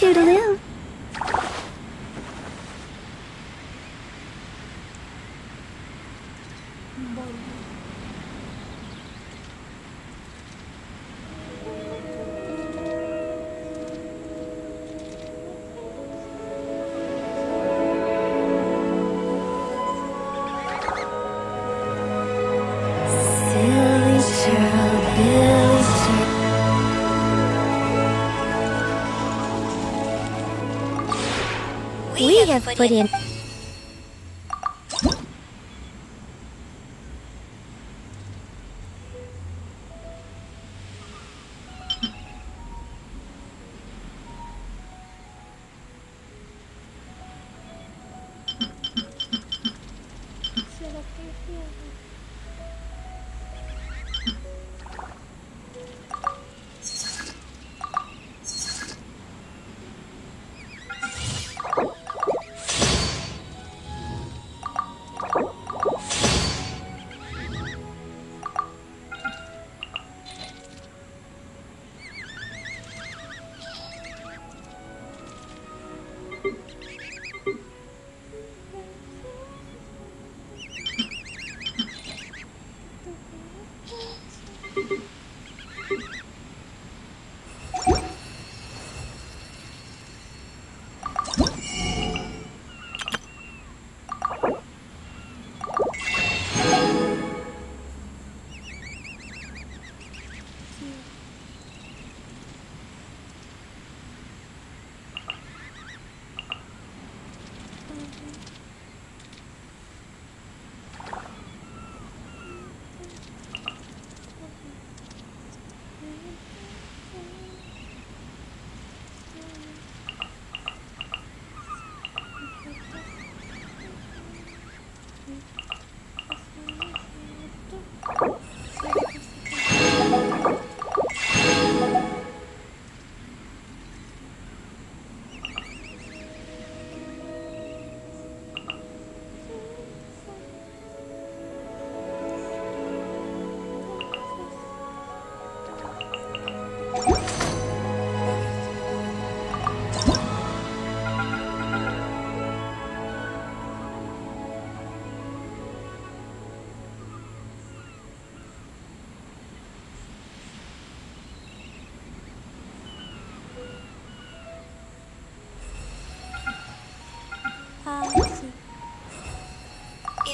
Toodaloo. Silly child, Billy child. We have put in. ¿Será que sí.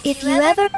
If you ever.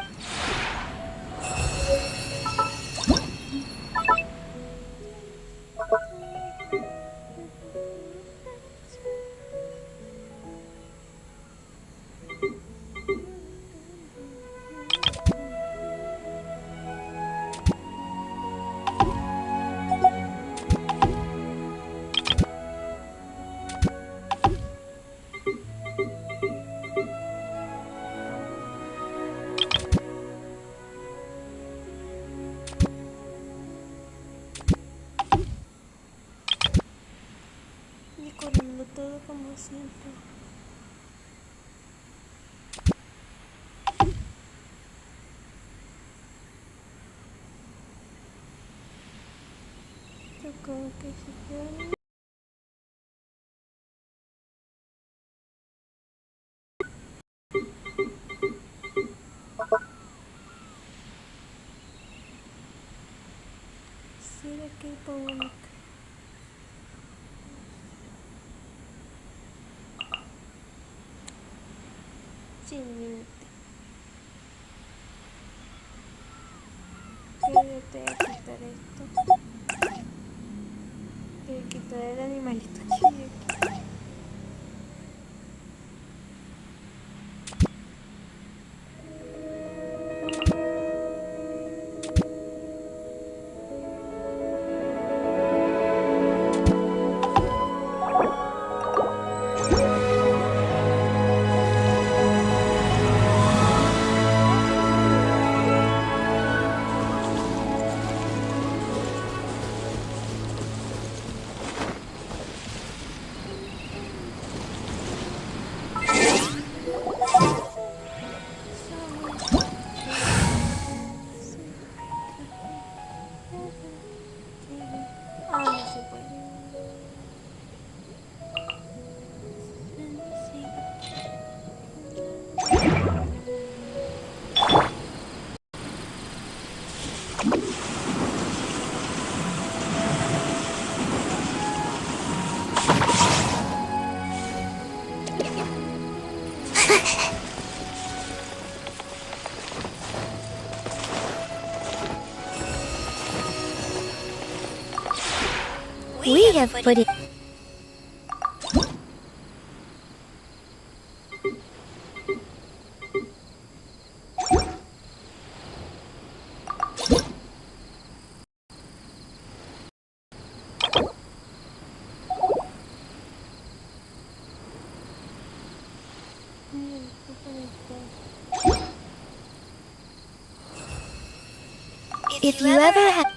Decorando todo como siempre. Yo creo que si yo... ¿Será que pongo una... Minutos. Yo te voy a quitar esto. Te voy a quitar el animalito que hay aquí. We have put in. If you ever have.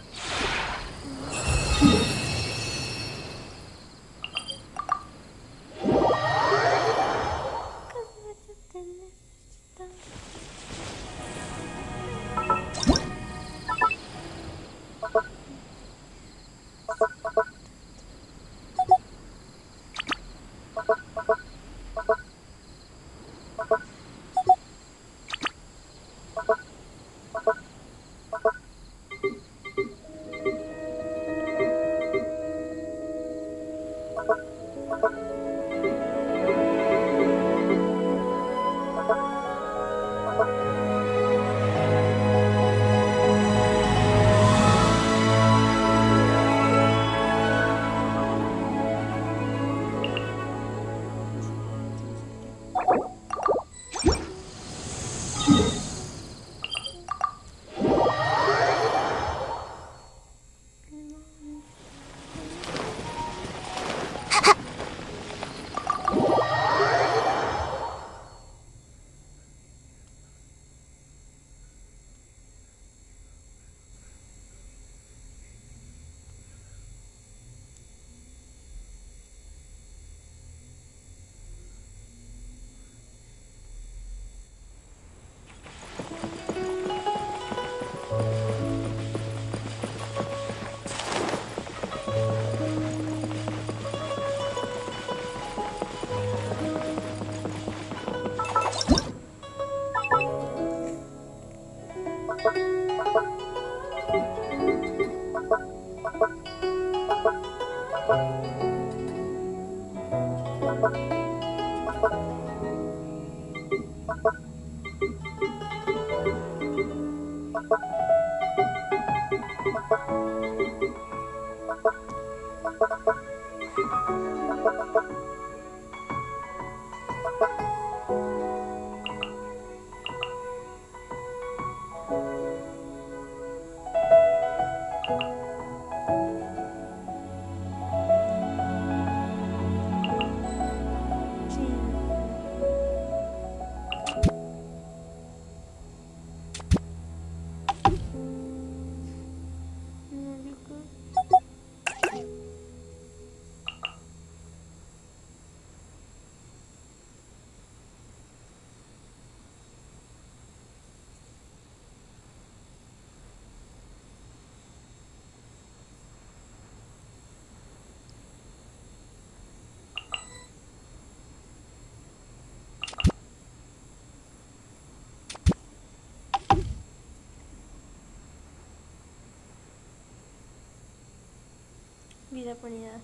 Vida ponida.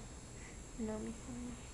No, mi no.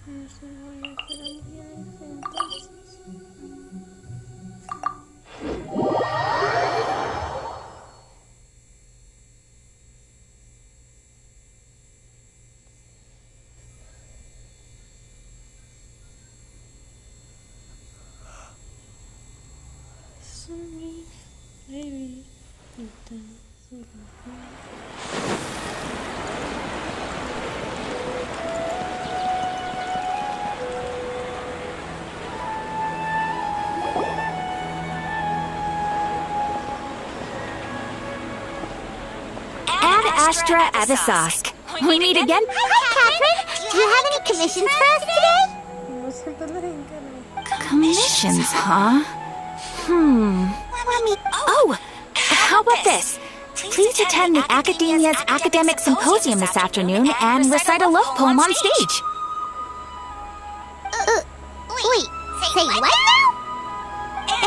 Voy a hacer Ad Astra Adasask. We meet again? Hi, Catherine. Do you have any commissions for us today? Commissions, huh? Oh, how about this? Please attend the Academia's Academic Symposium this afternoon and recite a love poem on stage. Wait, say what now?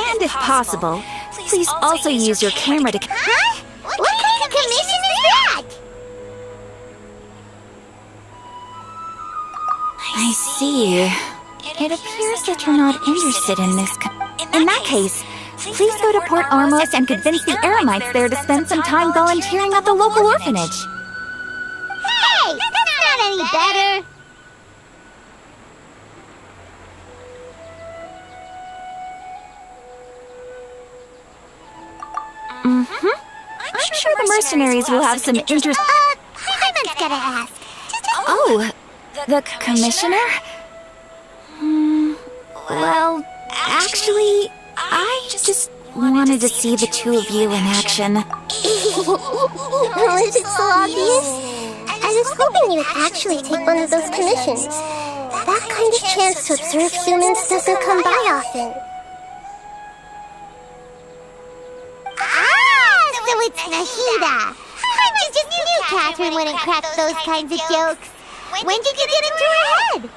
And if possible, please also use your camera to... Huh? What kind of commission is that? I see. It appears that you're not interested in this. In that case, please go to Port Armos and convince the Eremites there to spend some time volunteering at the local orphanage. Hey, that's not any better. I'm sure the mercenaries will have some interest... Hyman's gotta ask. Oh, the commissioner? Well, actually, I just wanted to see the two of you in action. Was it so obvious? I was hoping you would actually take one of those commissions. That kind of chance to observe humans doesn't come by often. So it's Nahida. I just knew Catherine wouldn't crack those kinds of jokes. When did you get into her head?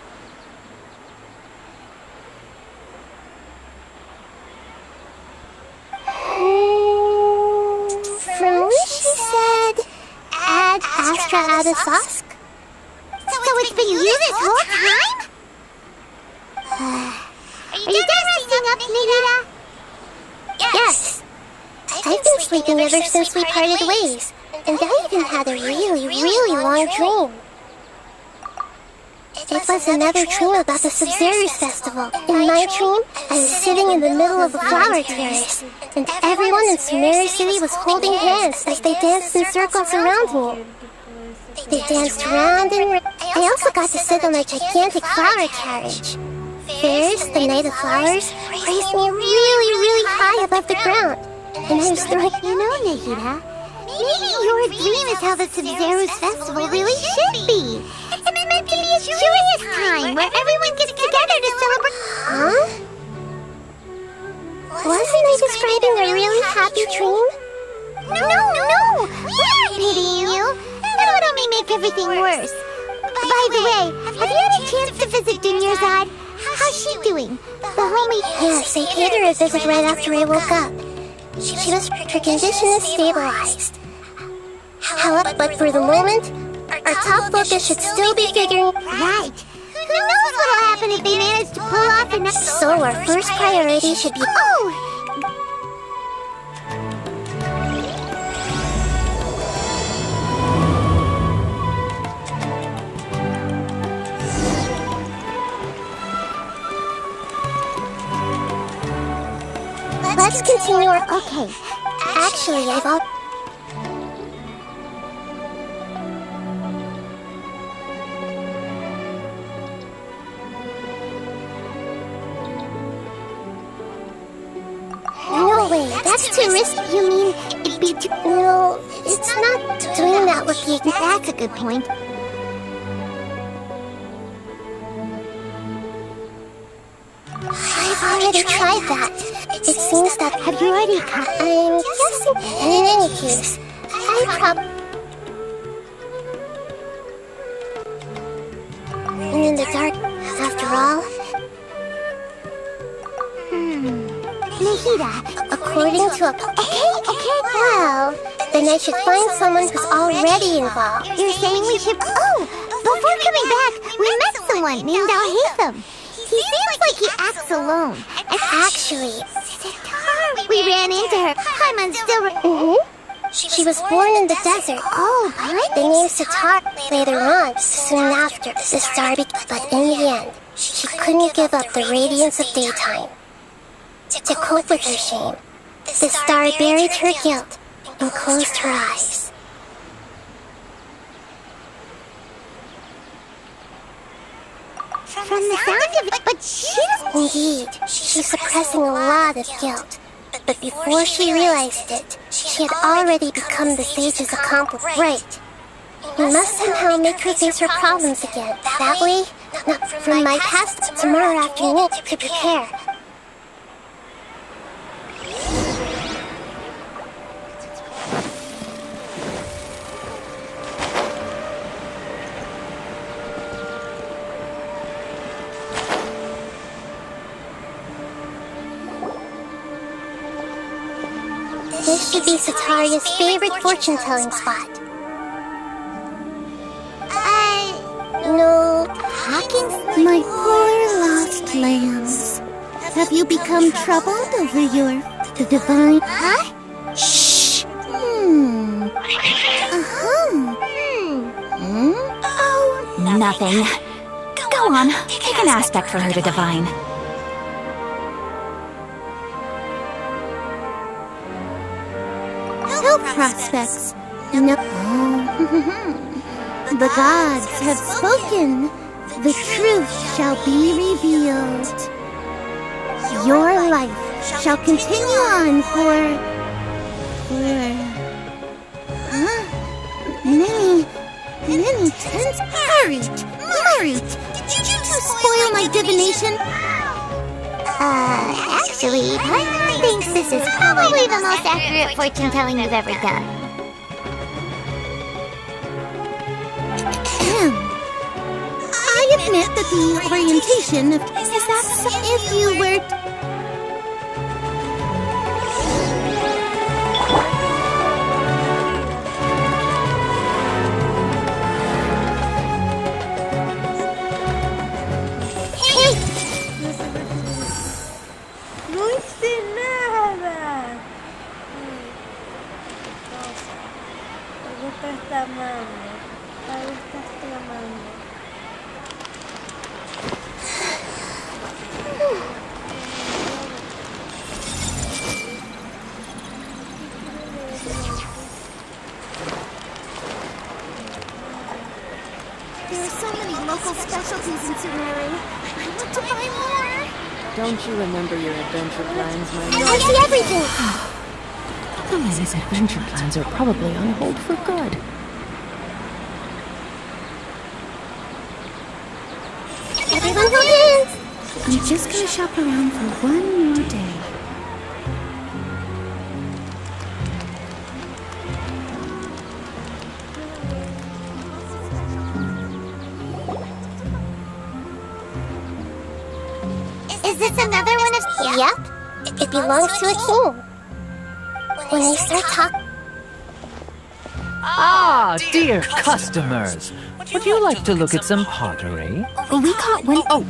From what she said, Ad Astra Adasask? So it's been you this whole time? Are you done resting up, Nahida? Yes. I've been sleeping ever since we parted ways, and I even had a really long dream. It was another dream about the Sub-Zerus Festival. In my dream, I was sitting in the middle of a flower terrace, and everyone in Sumeru City was holding hands as they danced in circles around me. They danced round and round. I also got to sit on a gigantic flower carriage. Fairs, the Night of Flowers, raised me really high above the ground. And I was throwing... You know, Nahida, maybe your dream is how the Sub-Zerus Festival really should be. It's meant to be a joyous time where everyone gets together to celebrate... Huh? Wasn't I describing a really happy dream? No! We're not pitying you. That would only make everything worse. By the way, have you had a chance to visit Dunyarzad? How's she doing? The homie... Yes, I paid her a visit right after I woke up. Her condition is stabilized. However, but for the moment, our top focus should still be figuring... Right. Who knows what'll happen if they manage to pull off an... So our first priority should be... Oh! Let's continue our... Okay. Actually, I've all... No way, that's too risky. You mean it'd be too... No, it's not doing that with the... That's a good point. I've already tried that. It seems that... Have you already cut? I'm guessing... In any case, And in the dark, after all... Nahida, according to a... Okay, well... Then I should find someone who's already involved. You're saying we should... Oh! Before coming back, we met someone named Al-Haytham. He seems like he acts alone. And actually, Sitar, we ran into her. Hyman's still... She was born in the desert. Oh, but the name Sitar later on, soon after, the star but in the end, she couldn't give up the radiance of daytime. To cope with her shame, The star buried her guilt and closed her eyes. From the sound of it, but she doesn't... Indeed, she's suppressing a lot of guilt. But before she realized it, she had already become the sage's accomplice. Right. We must somehow make her face her problems again. That way, not from my past tomorrow afternoon to prepare. This should be Sataria's favorite fortune-telling spot. No. Hawkins, my poor lost lambs. Have you become troubled over the divine... Huh? Shh! Oh, nothing. Go on, take an aspect for her to divine. Health prospects. No. The gods have spoken. The truth shall be revealed. Your life shall continue on for many tens. Marut, did you two spoil my divination? Actually, Partner thinks this is probably the most accurate fortune-telling you've ever done. I admit that the orientation of... Is that so? If you were... Hey! No hice nada. Algo estás tramando. Algo estás tramando. There are so many local specialties in Mírame. I want to buy more. Don't you remember your adventure plans, my I see everything! Lily's adventure plans are probably on hold for good. Everyone hold hands! I'm just gonna shop around for one more day. Is this another one of... Yep. It belongs to a king. When they start talking... Ah, dear customers! Would you like to look at some pottery? We caught one... Oh,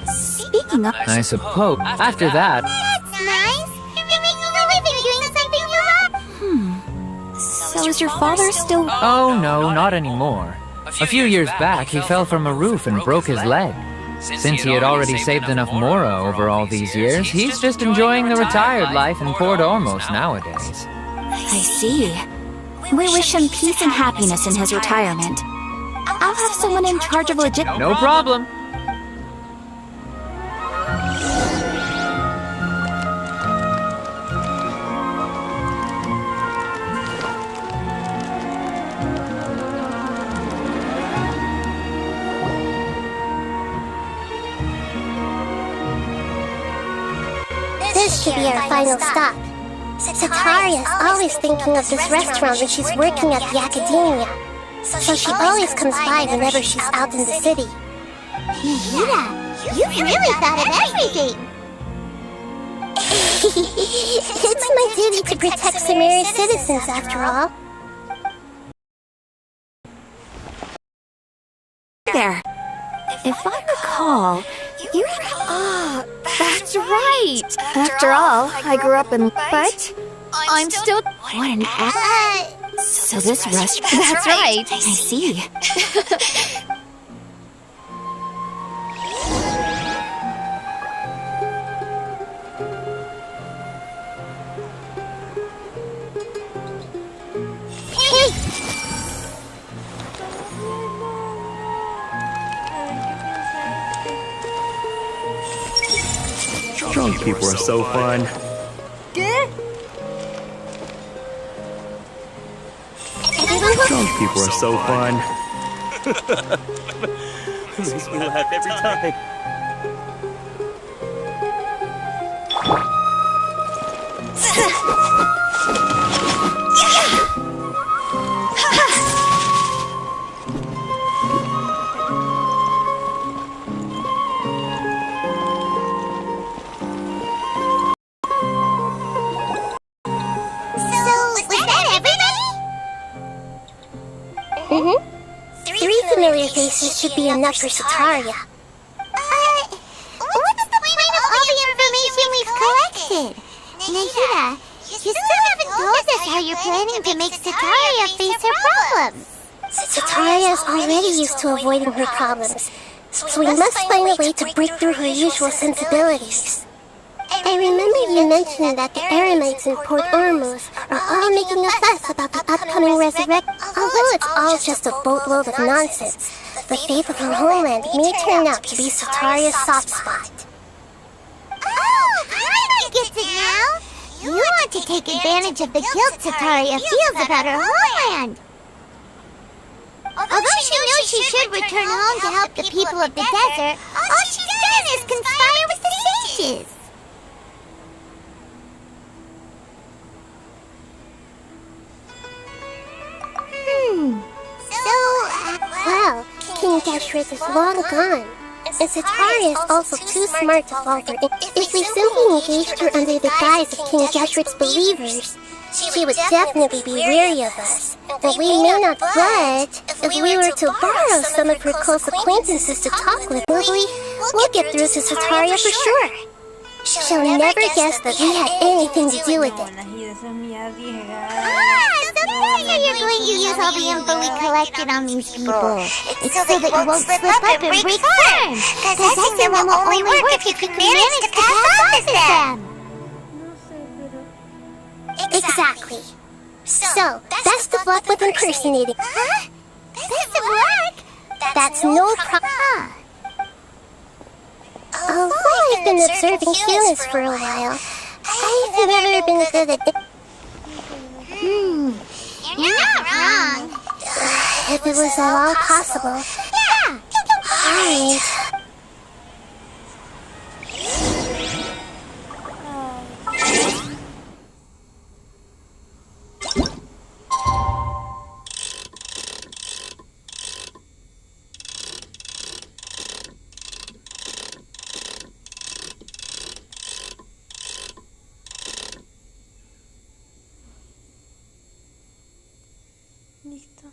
Speaking of... I suppose. After that... That's nice. You're making a living doing something you love. So is your father still... Oh, no, not anymore. A few years back, he fell from a roof and broke his leg. Since he had already saved enough Mora over all these years, he's just enjoying the retired life in Port Ormos nowadays. I see. We wish him peace and happiness in his retirement. I'll have someone in charge of legit... No problem. This should be our final stop. Sataria's always thinking of this restaurant when she's working at the academia. So she always comes by whenever she's out in the city. Mira, you really thought of everything. It's my duty to protect Samari's citizens, after all. There. If I recall, you're... Ah, that's right. After all, I grew up in... But I'm still... What an act. So this restaurant... That's right. I see. Drunk people are so fun. ¿Qué? Drunk people are so fun. It makes me laugh every time. Three familiar faces should be enough for Sataria. What's the point of all the information we've collected? Nahida, you still haven't told us how you're planning to make Sataria face her problems. Sataria is already used to avoiding her problems, so we must find a way to break through her usual sensibilities. I remember you mentioning that the Eremites in Port Ormuz are all making a fuss about the upcoming resurrection. Although it's all just a boatload of nonsense, the faith of her homeland may turn out to be Sataria's soft spot. Oh, I get it now. You want to take advantage of the guilt Sataria feels about her homeland. Although she knows she should return home to help the people of the desert, all she's done is conspire with the sages. Well, King Deshret is long gone, and Sataria is also too smart to fall for it. If we simply engaged her under the guise of King Deshret's believers, she would definitely be weary of us. And we may not, but if we were to borrow some of her close acquaintances to talk with, we'll get through to Sataria for sure. She'll never guess that we had anything to do with it. So you're going to use all the info we collected on these people. It's so that you won't slip up and break terms. Possessing them will only work if you can manage to pass on to them. Exactly. So, best of luck with impersonating. Huh? Best of luck? That's no problem. Although I've been observing humans for a while, I've never been good at it. You're not wrong. If it was at all possible. Yeah. Alright. Listo.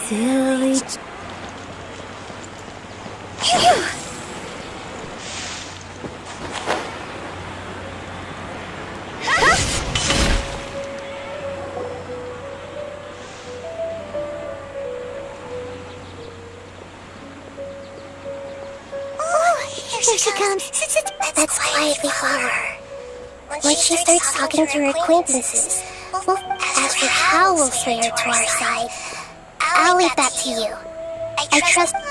Silly. Here she comes. Let's quietly follow her. Once she starts talking to her acquaintances, we'll ask her how we'll sway her to our side. I'll leave that to you. I trust... I'm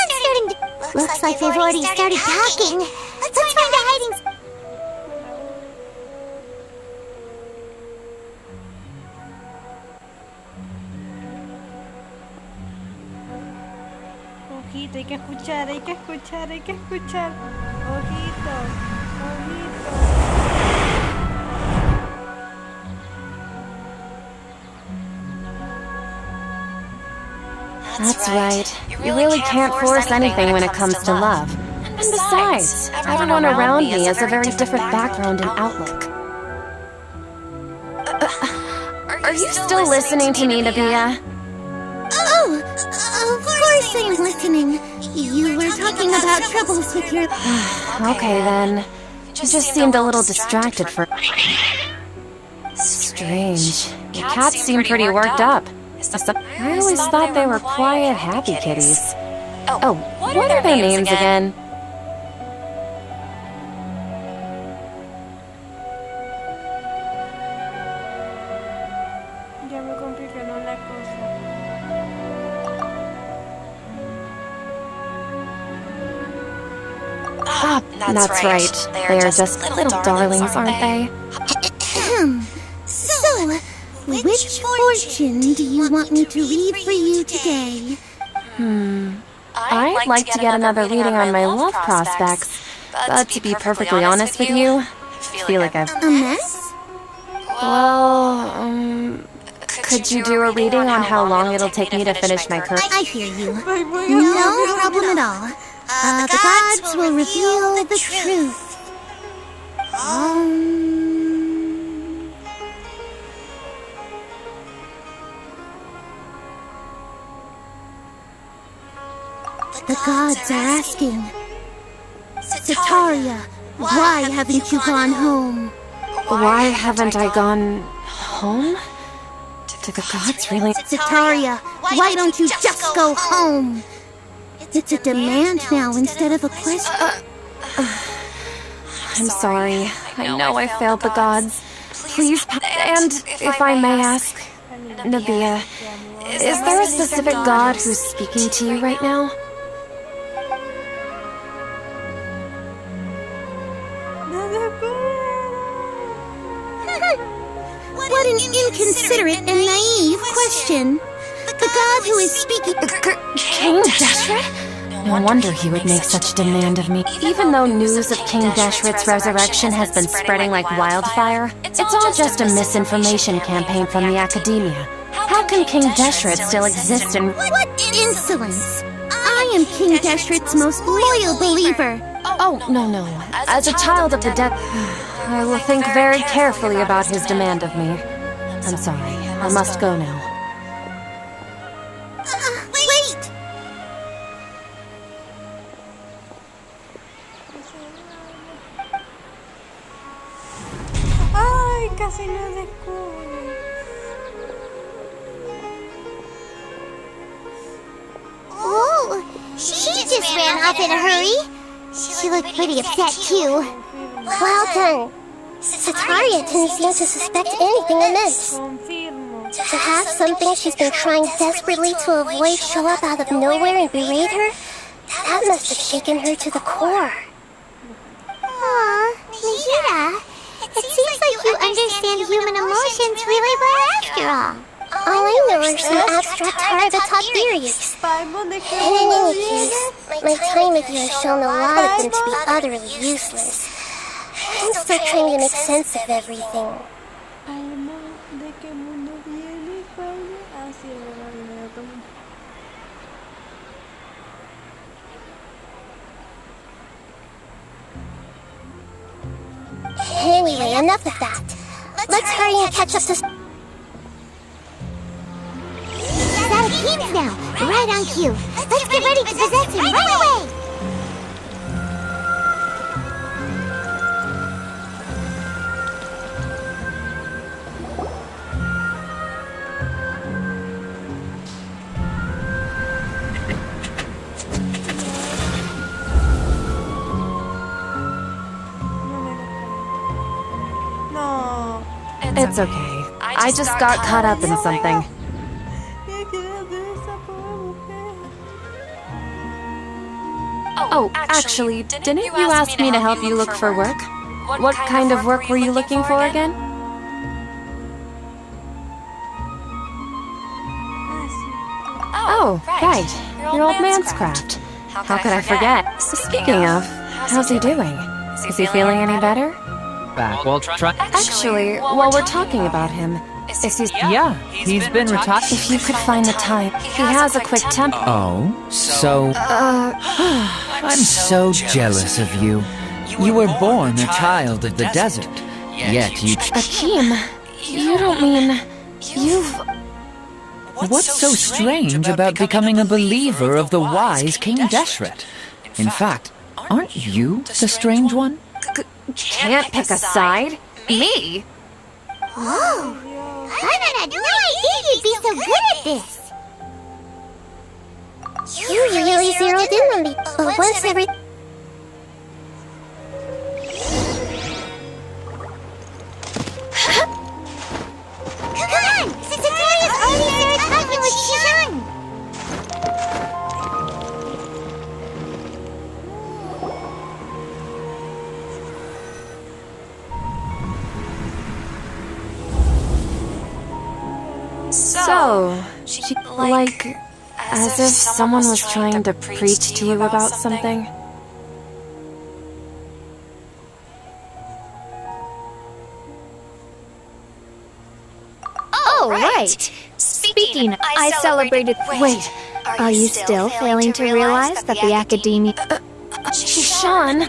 starting to... Looks like they've already started talking. Let's find a hiding spot. Ojito, hay que escuchar, hay que escuchar, hay que escuchar. Ojito, ojito. That's right. You really can't force anything when it comes to love. And besides, everyone around me has a very different background and outlook. Are you still listening to me, Nabia? Oh, of course I'm listening. You were talking about troubles with your... Okay, then. You just seemed a little distracted for... Strange. Your cats seem pretty worked up. I always thought they were quiet, happy kitties. Oh, what are their names again? That's right. They are just little darlings, aren't they? So, which fortune do you want me to read for you today? I'd like to get another reading on my love prospects, but to be perfectly honest with you, I feel like I've... A mess? Well, could you do a reading on how long it'll take me to finish my current... I hear you. No problem at all. The gods will reveal the truth. The gods are asking, Sataria, why haven't you gone home? Why haven't I gone home? Do the gods really... Sataria, why don't you just go home? It's a demand now instead of a question. I'm sorry. I know I failed the gods. Please, and if I may ask, Nabia, is there a specific god who's speaking to you right now? What an inconsiderate and naive question. The god who is speaking... King Deshret? No wonder he would make such a demand of me. Even though news of King Deshret's resurrection has been spreading like wildfire, it's all just a misinformation campaign from the academia. How can King Deshret still exist and... What insolence! I am King Deshret's most loyal believer. Oh, no. As a child of the dead, I will think very carefully about his demand of me. I'm sorry. I must go now. Wait! Ay, casi no descubre. Oh, she just ran off in a hurry. She looked pretty upset too. Well done. Sataria didn't seem to suspect anything amiss. Confirmo. To have something she's been trying desperately to avoid show up out of nowhere and berate her, that must have shaken her to the core. Aw, Nahida, it seems like you understand human emotions really well after all. All I know are some abstract Harada-taught theories. And in any case, my time with you has shown a lot of them to be utterly useless. I'm still trying to make sense of everything. Anyway, enough of that. Let's hurry and catch up to... 17's now, right on cue. Let's get ready to possess him right away. No. It's okay. I just got caught up in something. Oh, actually, didn't you ask me to help you look for work? What kind of work were you looking for again? Oh, right. Your old man's craft. How could I forget? Speaking of, how's he doing? Is he feeling any better? Back, well, try... Actually, while we're talking about him, is he... Yeah, he's been retired. If you could find the time, he has a quick temper. Oh, so... I'm so jealous of you. You were born a child of the desert, yet you... Akeem, you don't mean... You've... What's so strange about becoming a believer of the wise King Deshret? In fact, aren't you the strange one? Can't pick a side? Me? Whoa, I had no idea you'd be so good at this. You really zeroed in on me, but once every... Come on! Sataria's already started talking with Shihan! So, like, as if someone was trying to preach to you about something? Oh, right. Speaking, I celebrated. Wait, are you still failing to realize that the Academia. Sean!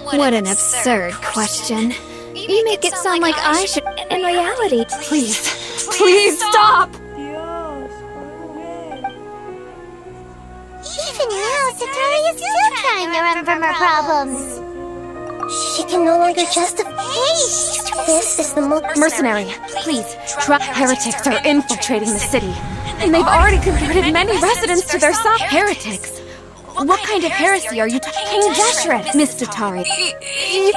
What an absurd question. You make it sound like I should. In reality. Please stop! Dios, ¿por qué? Even now, Satori is still trying to run from her problems. She can no longer justify. This is the most Mercenary, please. Heretics are infiltrating the city. And they've already converted many residents to their side. Heretics? What kind of heresy are you talking? King Deshret! Miss Sataria,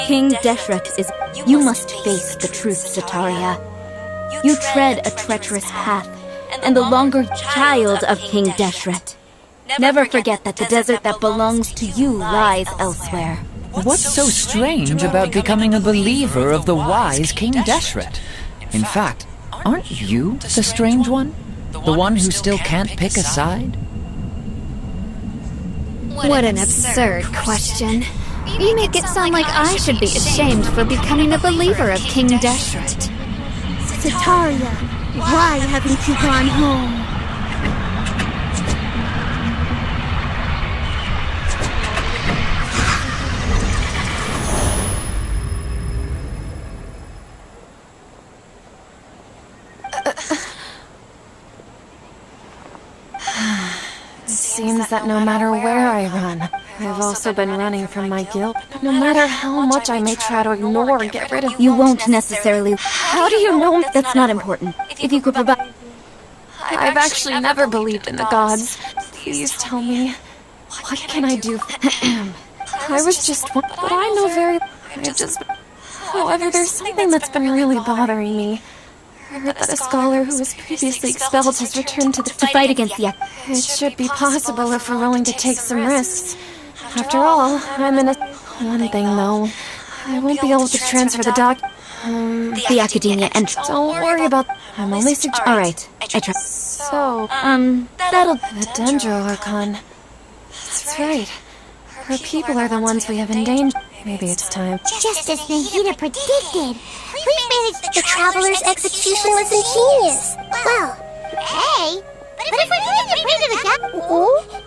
King Deshret is... You must face the truth, Sataria. You tread a treacherous path, and the longer child of King Deshret. Never forget that the desert that belongs to you lies elsewhere. What's so strange about becoming a believer of the wise King Deshret? In fact, aren't you the strange one? The one who still can't pick a side? What an absurd question. You make it sound like I should be ashamed for becoming a believer of King Deshret. Sataria, why haven't you gone home? It seems that no matter where I run, I've also been running from my guilt. No matter how much I may try to ignore or get rid of... You won't necessarily... How do you know? That's not important. If you could provide... I've actually never believed in the gods. Please tell me, what can I do? I was just one, but I know very... However, there's something that's been really bothering me. I heard that a scholar who was previously expelled has returned to fight against the... It should be possible if we're willing to take some risks. After all, I'm in a... One thing, though. I won't be able to transfer the the Academia entrance. Don't worry about... I'm only suggesting... Alright, I try. So... that'll... The Dendro Archon. That's right. Her people are the ones we have endangered. Maybe it's time. Just as Nahida predicted. We managed The Traveler's execution was ingenious. Well, Hey, but if we're going to pray to the god... oh?